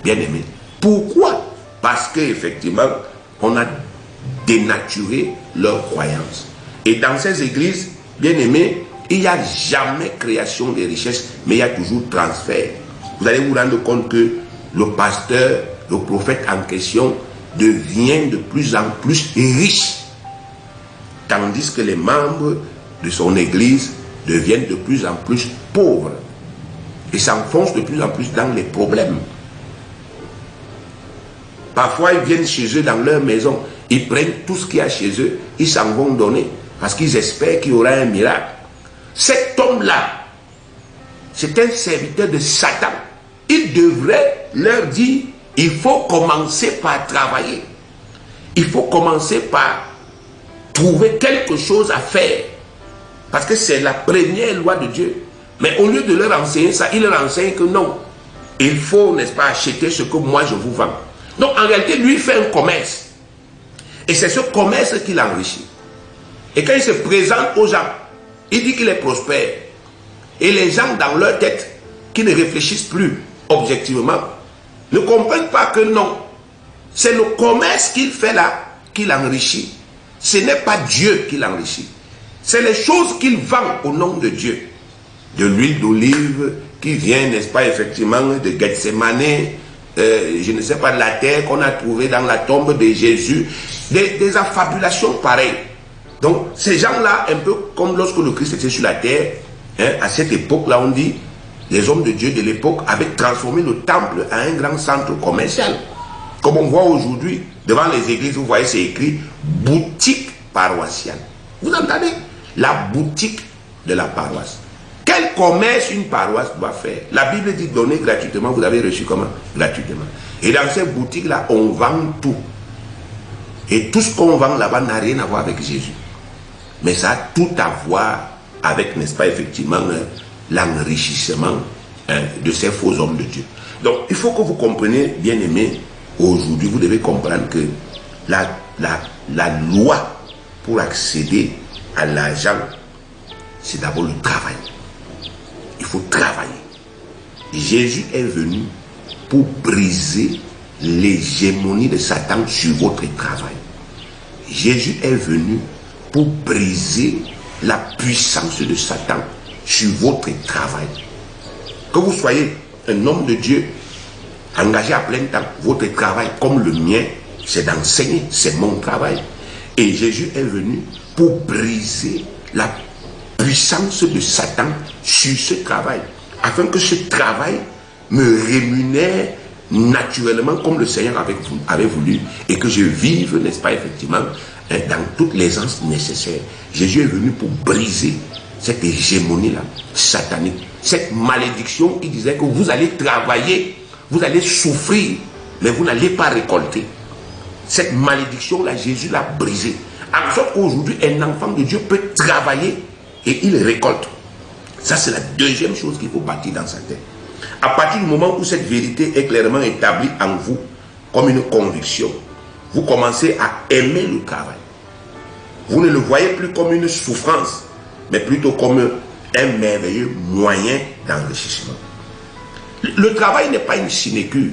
bien aimé. Pourquoi? Parce qu'effectivement, on a dénaturé leur croyance. Et dans ces églises, bien aimé, il n'y a jamais création des richesses, mais il y a toujours transfert. Vous allez vous rendre compte que le pasteur, le prophète en question, devient de plus en plus riche, tandis que les membres de son église deviennent de plus en plus pauvres et s'enfoncent de plus en plus dans les problèmes. Parfois, ils viennent chez eux dans leur maison, ils prennent tout ce qu'il y a chez eux, ils s'en vont donner parce qu'ils espèrent qu'il y aura un miracle. Cet homme-là, c'est un serviteur de Satan. Il devrait leur dire, il faut commencer par travailler. Il faut commencer par trouver quelque chose à faire. Parce que c'est la première loi de Dieu. Mais au lieu de leur enseigner ça, il leur enseigne que non. Il faut, n'est-ce pas, acheter ce que moi je vous vends. Donc en réalité, lui, il fait un commerce. Et c'est ce commerce qui l'enrichit. Et quand il se présente aux gens, il dit qu'il est prospère. Et les gens, dans leur tête, qui ne réfléchissent plus objectivement, ne comprennent pas que non. C'est le commerce qu'il fait là qui l'enrichit. Ce n'est pas Dieu qui l'enrichit. C'est les choses qu'il vend au nom de Dieu. De l'huile d'olive qui vient, n'est-ce pas, effectivement, de Gethsemane, je ne sais pas, de la terre qu'on a trouvée dans la tombe de Jésus. Des affabulations pareilles. Donc, ces gens-là, un peu comme lorsque le Christ était sur la terre, hein, à cette époque-là, on dit, les hommes de Dieu de l'époque avaient transformé le temple en un grand centre commercial. Comme on voit aujourd'hui, devant les églises, vous voyez, c'est écrit « boutique paroissiale ». Vous entendez? La boutique de la paroisse. Quel commerce une paroisse doit faire? La Bible dit donner gratuitement, vous avez reçu comment? Gratuitement. Et dans ces boutiques-là, on vend tout. Et tout ce qu'on vend là-bas n'a rien à voir avec Jésus. Mais ça a tout à voir avec, n'est-ce pas, effectivement, l'enrichissement de ces faux hommes de Dieu. Donc, il faut que vous compreniez, bien aimés, aujourd'hui, vous devez comprendre que la loi pour accéder à l'argent, c'est d'abord le travail. Il faut travailler. Jésus est venu pour briser l'hégémonie de Satan sur votre travail. Jésus est venu pour briser la puissance de Satan sur votre travail. Que vous soyez un homme de Dieu engagé à plein temps, votre travail comme le mien, c'est d'enseigner, c'est mon travail. Et Jésus est venu pour briser la puissance de Satan sur ce travail, afin que ce travail me rémunère naturellement comme le Seigneur avait voulu, et que je vive, n'est-ce pas, effectivement, dans toute l'aisance nécessaire. Jésus est venu pour briser cette hégémonie-là, satanique, cette malédiction qui disait que vous allez travailler, vous allez souffrir, mais vous n'allez pas récolter. Cette malédiction-là, Jésus l'a brisée. En sorte qu'aujourd'hui, un enfant de Dieu peut travailler et il récolte. Ça, c'est la deuxième chose qu'il faut bâtir dans sa tête. À partir du moment où cette vérité est clairement établie en vous, comme une conviction, vous commencez à aimer le travail. Vous ne le voyez plus comme une souffrance, mais plutôt comme un merveilleux moyen d'enrichissement. Le travail n'est pas une sinécure.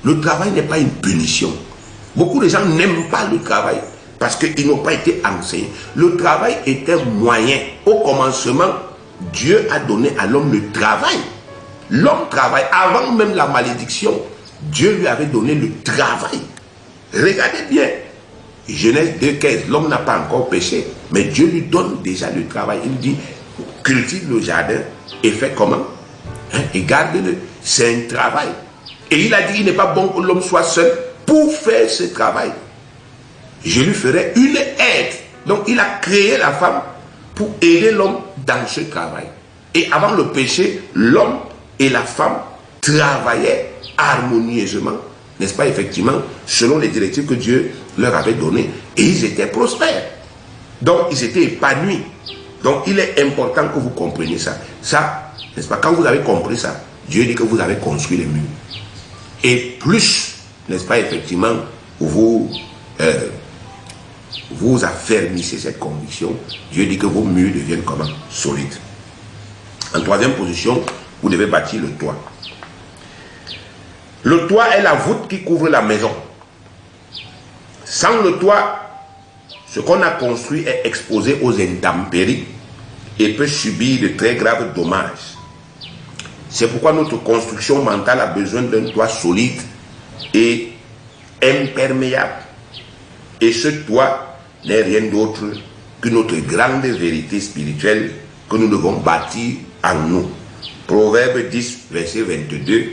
Le travail n'est pas une punition. Beaucoup de gens n'aiment pas le travail parce qu'ils n'ont pas été enseignés. Le travail est un moyen. Au commencement, Dieu a donné à l'homme le travail. L'homme travaille. Avant même la malédiction, Dieu lui avait donné le travail. Regardez bien. Genèse 2,15. L'homme n'a pas encore péché, mais Dieu lui donne déjà le travail. Il dit, cultive le jardin et fais comment? Et garde-le. C'est un travail. Et il a dit, il n'est pas bon que l'homme soit seul pour faire ce travail. Je lui ferai une aide. Donc il a créé la femme pour aider l'homme dans ce travail. Et avant le péché, l'homme et la femme travaillaient harmonieusement, n'est-ce pas, effectivement, selon les directives que Dieu leur avait données. Et ils étaient prospères. Donc ils étaient épanouis. Donc il est important que vous compreniez ça. Ça, n'est-ce pas, quand vous avez compris ça, Dieu dit que vous avez construit les murs. Et plus, n'est-ce pas, effectivement, vous affermissez cette conviction, Dieu dit que vos murs deviennent comment? Solides. En troisième position, vous devez bâtir le toit. Le toit est la voûte qui couvre la maison. Sans le toit, ce qu'on a construit est exposé aux intempéries et peut subir de très graves dommages. C'est pourquoi notre construction mentale a besoin d'un toit solide et imperméable. Et ce toit n'est rien d'autre que notre grande vérité spirituelle que nous devons bâtir en nous. Proverbe 10, verset 22,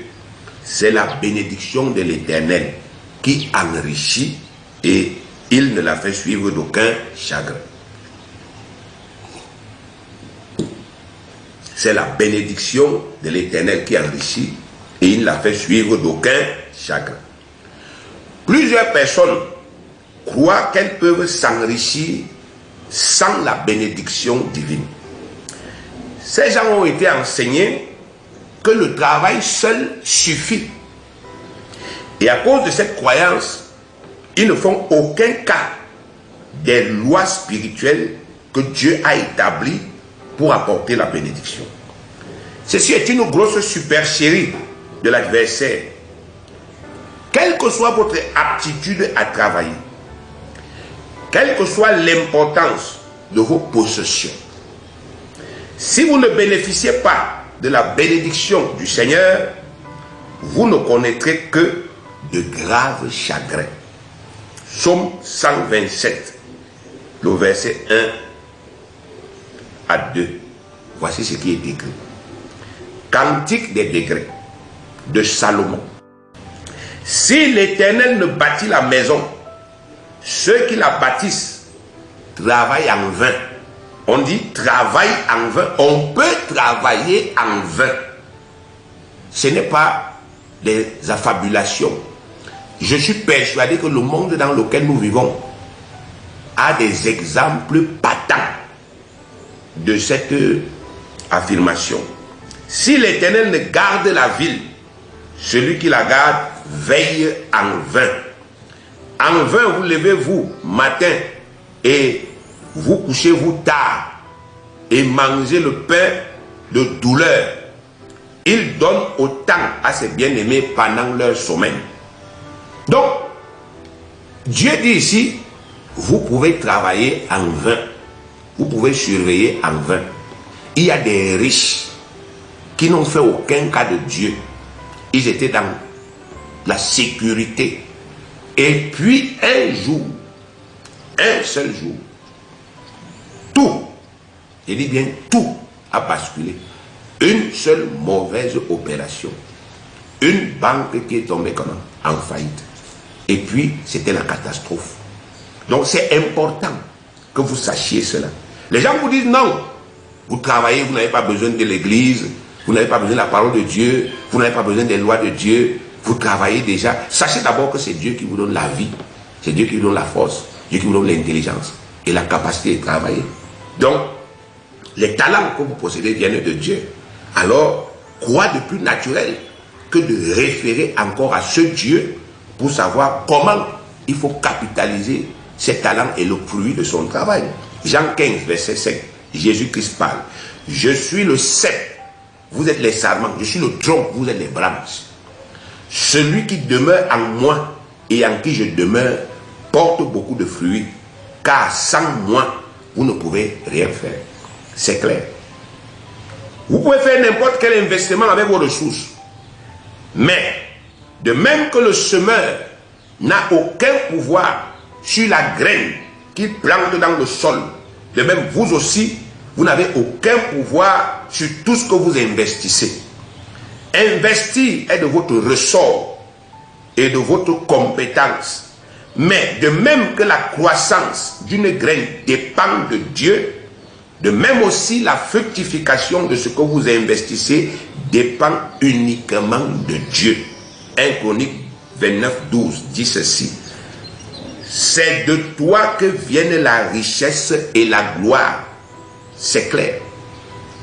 c'est la bénédiction de l'Éternel qui enrichit et il ne la fait suivre d'aucun chagrin. C'est la bénédiction de l'Éternel qui enrichit et il ne la fait suivre d'aucun chagrin. Plusieurs personnes croient qu'elles peuvent s'enrichir sans la bénédiction divine. Ces gens ont été enseignés que le travail seul suffit. Et à cause de cette croyance, ils ne font aucun cas des lois spirituelles que Dieu a établies pour apporter la bénédiction. Ceci est une grosse supercherie de l'adversaire. Quelle que soit votre aptitude à travailler, quelle que soit l'importance de vos possessions, si vous ne bénéficiez pas de la bénédiction du Seigneur, vous ne connaîtrez que de graves chagrins. Psaume 127, le verset 1 à 2. Voici ce qui est écrit. Cantique des degrés de Salomon. Si l'Éternel ne bâtit la maison, ceux qui la bâtissent travaillent en vain. On dit travail en vain. On peut travailler en vain. Ce n'est pas des affabulations. Je suis persuadé que le monde dans lequel nous vivons a des exemples patents de cette affirmation. Si l'Éternel ne garde la ville, celui qui la garde veille en vain. En vain vous levez-vous matin et vous couchez-vous tard et mangez le pain de douleur. Il donne autant à ses bien-aimés pendant leur sommeil. Donc, Dieu dit ici, vous pouvez travailler en vain. Vous pouvez surveiller en vain. Il y a des riches qui n'ont fait aucun cas de Dieu. Ils étaient dans la sécurité. Et puis un jour, un seul jour, tout, je dis bien tout, a basculé. Une seule mauvaise opération. Une banque qui est tombée comment? En faillite. Et puis, c'était la catastrophe. Donc, c'est important que vous sachiez cela. Les gens vous disent non. Vous travaillez, vous n'avez pas besoin de l'église, vous n'avez pas besoin de la parole de Dieu, vous n'avez pas besoin des lois de Dieu, vous travaillez déjà. Sachez d'abord que c'est Dieu qui vous donne la vie, c'est Dieu qui vous donne la force, Dieu qui vous donne l'intelligence et la capacité de travailler. Donc, les talents que vous possédez viennent de Dieu. Alors, quoi de plus naturel que de référer encore à ce Dieu pour savoir comment il faut capitaliser ses talents et le fruit de son travail. Jean 15, verset 5, Jésus-Christ parle. Je suis le cep, vous êtes les sarments, je suis le tronc, vous êtes les branches. Celui qui demeure en moi et en qui je demeure porte beaucoup de fruits, car sans moi, vous ne pouvez rien faire. C'est clair. Vous pouvez faire n'importe quel investissement avec vos ressources. Mais, de même que le semeur n'a aucun pouvoir sur la graine qu'il plante dans le sol, de même vous aussi, vous n'avez aucun pouvoir sur tout ce que vous investissez. Investir est de votre ressort et de votre compétence. Mais de même que la croissance d'une graine dépend de Dieu, de même aussi la fructification de ce que vous investissez dépend uniquement de Dieu. 1 Chroniques 29, 12 dit ceci. C'est de toi que viennent la richesse et la gloire. C'est clair.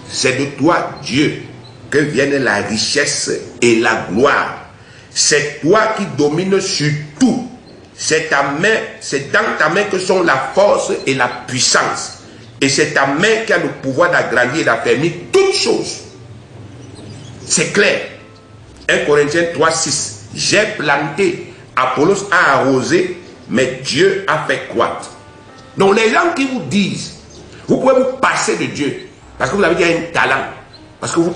C'est de toi, Dieu, que viennent la richesse et la gloire. C'est toi qui domines sur tout. C'est dans ta main que sont la force et la puissance. Et c'est ta main qui a le pouvoir d'agrandir et d'affermir toutes choses. C'est clair. 1 Corinthiens 3, 6. J'ai planté, Apollos a arrosé, mais Dieu a fait croître. Donc les gens qui vous disent, vous pouvez vous passer de Dieu, parce que vous avez déjà un talent, parce que vous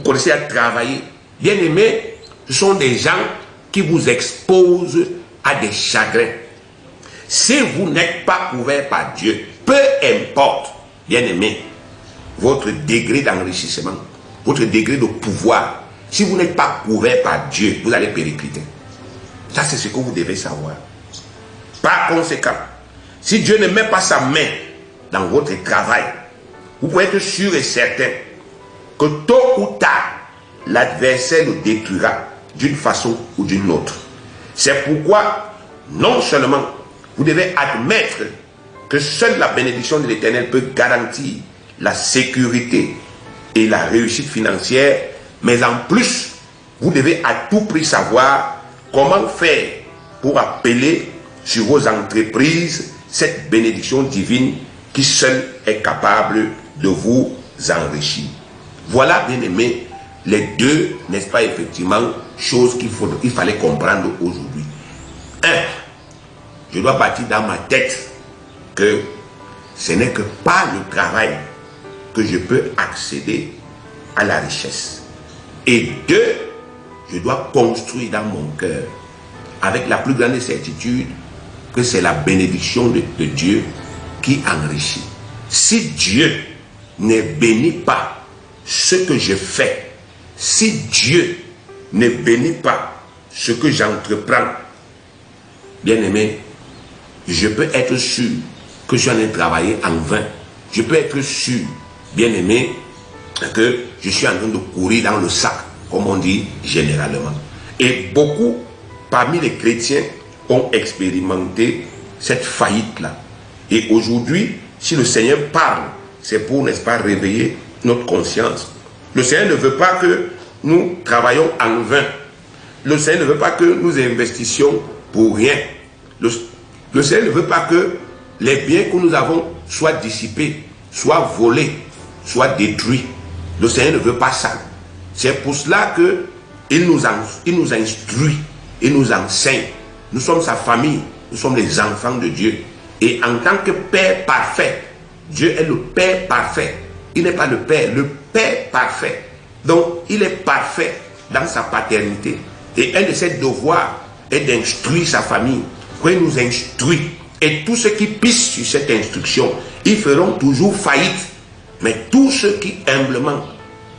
connaissez à travailler. Bien aimé, ce sont des gens qui vous exposent à des chagrins. Si vous n'êtes pas couvert par Dieu, peu importe, bien aimé, votre degré d'enrichissement, votre degré de pouvoir, si vous n'êtes pas couvert par Dieu, vous allez péricliter. Ça, c'est ce que vous devez savoir. Par conséquent, si Dieu ne met pas sa main dans votre travail, vous pouvez être sûr et certain que tôt ou tard, l'adversaire le détruira d'une façon ou d'une autre. C'est pourquoi, non seulement vous devez admettre que seule la bénédiction de l'Éternel peut garantir la sécurité et la réussite financière, mais en plus, vous devez à tout prix savoir comment faire pour appeler sur vos entreprises cette bénédiction divine qui seule est capable de vous enrichir. Voilà, bien aimé, les deux, n'est-ce pas, effectivement, choses qu'il fallait comprendre aujourd'hui. Je dois partir dans ma tête que ce n'est que par le travail que je peux accéder à la richesse. Et deux, je dois construire dans mon cœur, avec la plus grande certitude, que c'est la bénédiction de Dieu qui enrichit. Si Dieu ne bénit pas ce que je fais, si Dieu ne bénit pas ce que j'entreprends, bien aimé, je peux être sûr que j'en ai travaillé en vain. Je peux être sûr, bien aimé, que je suis en train de courir dans le sac, comme on dit généralement. Et beaucoup parmi les chrétiens ont expérimenté cette faillite-là. Et aujourd'hui, si le Seigneur parle, c'est pour, n'est-ce pas, réveiller notre conscience. Le Seigneur ne veut pas que nous travaillions en vain. Le Seigneur ne veut pas que nous investissions pour rien. Le Seigneur ne veut pas que les biens que nous avons soient dissipés, soient volés, soient détruits. Le Seigneur ne veut pas ça. C'est pour cela qu'il nous instruit, il nous enseigne. Nous sommes sa famille, nous sommes les enfants de Dieu. Et en tant que Père parfait, Dieu est le Père parfait. Il n'est pas le Père parfait. Donc, il est parfait dans sa paternité. Et un de ses devoirs est d'instruire sa famille. Quand il nous instruit, et tous ceux qui pissent sur cette instruction, ils feront toujours faillite. Mais tous ceux qui humblement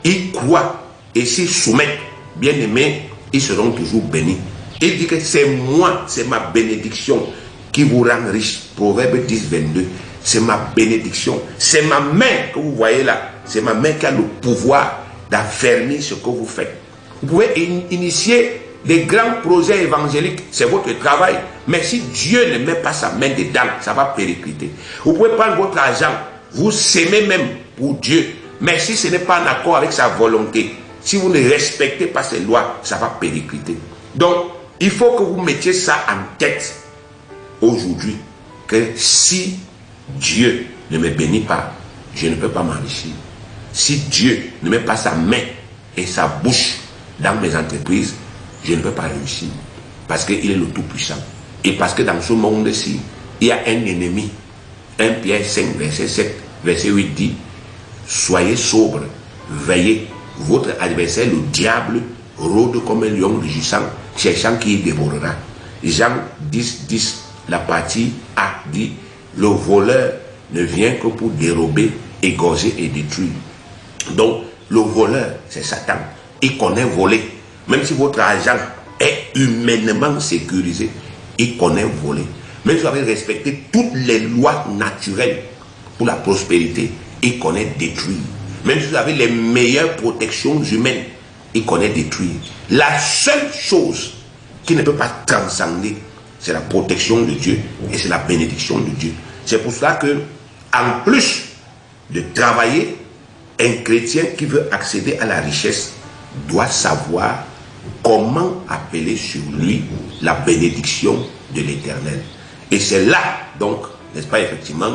y croient et s'y soumettent, bien aimés, ils seront toujours bénis. Il dit que c'est moi, c'est ma bénédiction qui vous rend riche. Proverbe 10, 22. C'est ma bénédiction. C'est ma main que vous voyez là. C'est ma main qui a le pouvoir d'affermir ce que vous faites. Vous pouvez initier des grands projets évangéliques. C'est votre travail. Mais si Dieu ne met pas sa main dedans, ça va péricliter. Vous pouvez prendre votre argent. Vous s'aimez même pour Dieu. Mais si ce n'est pas en accord avec sa volonté, si vous ne respectez pas ses lois, ça va péricliter. Donc, il faut que vous mettiez ça en tête aujourd'hui, que si Dieu ne me bénit pas, je ne peux pas m'enrichir. Si Dieu ne met pas sa main et sa bouche dans mes entreprises, je ne peux pas réussir. Parce qu'il est le Tout-Puissant. Et parce que dans ce monde-ci, il y a un ennemi. 1 Pierre 5, verset 7, verset 8 dit, soyez sobres, veillez, votre adversaire, le diable, rôde comme un lion rugissant, cherchant qui il dévorera. Jean 10, 10, la partie A dit, le voleur ne vient que pour dérober, égorger et détruire. Donc, le voleur, c'est Satan. Il connaît voler. Même si votre argent est humainement sécurisé, il connaît voler. Même si vous avez respecté toutes les lois naturelles pour la prospérité, il connaît détruire. Même si vous avez les meilleures protections humaines, il connaît détruire. La seule chose qui ne peut pas transcender, c'est la protection de Dieu et c'est la bénédiction de Dieu. C'est pour cela que, en plus de travailler, un chrétien qui veut accéder à la richesse doit savoir comment appeler sur lui la bénédiction de l'Éternel. Et c'est là, donc, n'est-ce pas, effectivement,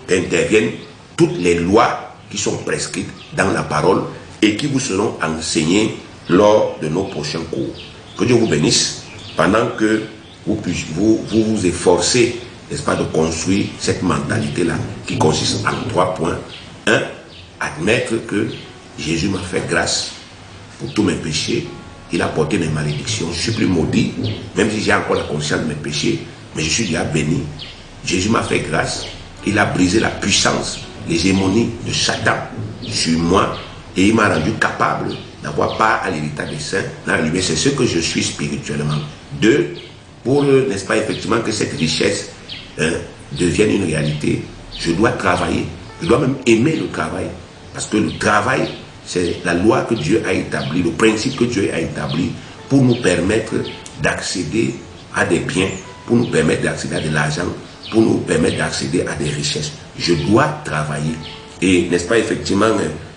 qu'interviennent toutes les lois qui sont prescrites dans la parole et qui vous seront enseignées lors de nos prochains cours. Que Dieu vous bénisse pendant que vous efforcez, n'est-ce pas, de construire cette mentalité-là qui consiste en 3 points. 1. Admettre que Jésus m'a fait grâce pour tous mes péchés. Il a porté mes malédictions. Je ne suis plus maudit, même si j'ai encore la conscience de mes péchés, mais je suis déjà béni. Jésus m'a fait grâce. Il a brisé la puissance, l'hégémonie de Satan sur moi et il m'a rendu capable d'avoir part à l'héritage des saints dans la lumière. C'est ce que je suis spirituellement. 2. Pour, n'est-ce pas, effectivement, que cette richesse devienne une réalité, je dois travailler. Je dois même aimer le travail. Parce que le travail, c'est la loi que Dieu a établie, le principe que Dieu a établi pour nous permettre d'accéder à des biens, pour nous permettre d'accéder à de l'argent, pour nous permettre d'accéder à des richesses. Je dois travailler. Et n'est-ce pas, effectivement,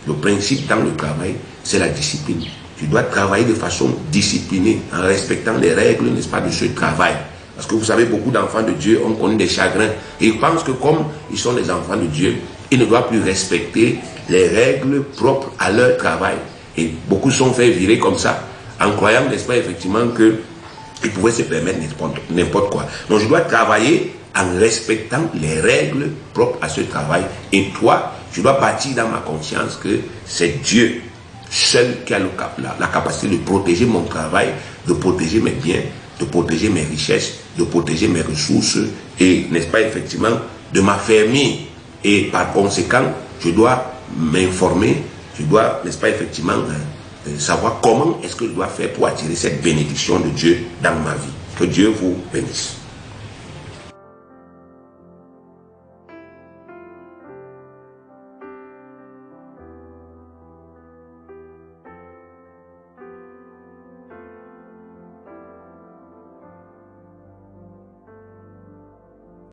le principe dans le travail, c'est la discipline. Tu dois travailler de façon disciplinée, en respectant les règles, n'est-ce pas, de ce travail. Parce que vous savez, beaucoup d'enfants de Dieu ont connu des chagrins. Et ils pensent que comme ils sont des enfants de Dieu, ils ne doivent plus respecter les règles propres à leur travail. Et beaucoup sont fait virer comme ça, en croyant, n'est-ce pas, effectivement, qu'ils pouvaient se permettre n'importe quoi. Donc je dois travailler en respectant les règles propres à ce travail. Et toi, je dois bâtir dans ma conscience que c'est Dieu seul qui a la capacité de protéger mon travail, de protéger mes biens, de protéger mes richesses, de protéger mes ressources et, n'est-ce pas, effectivement, de m'affermir. Et par conséquent, je dois m'informer, je dois, n'est-ce pas, effectivement, savoir comment est-ce que je dois faire pour attirer cette bénédiction de Dieu dans ma vie. Que Dieu vous bénisse.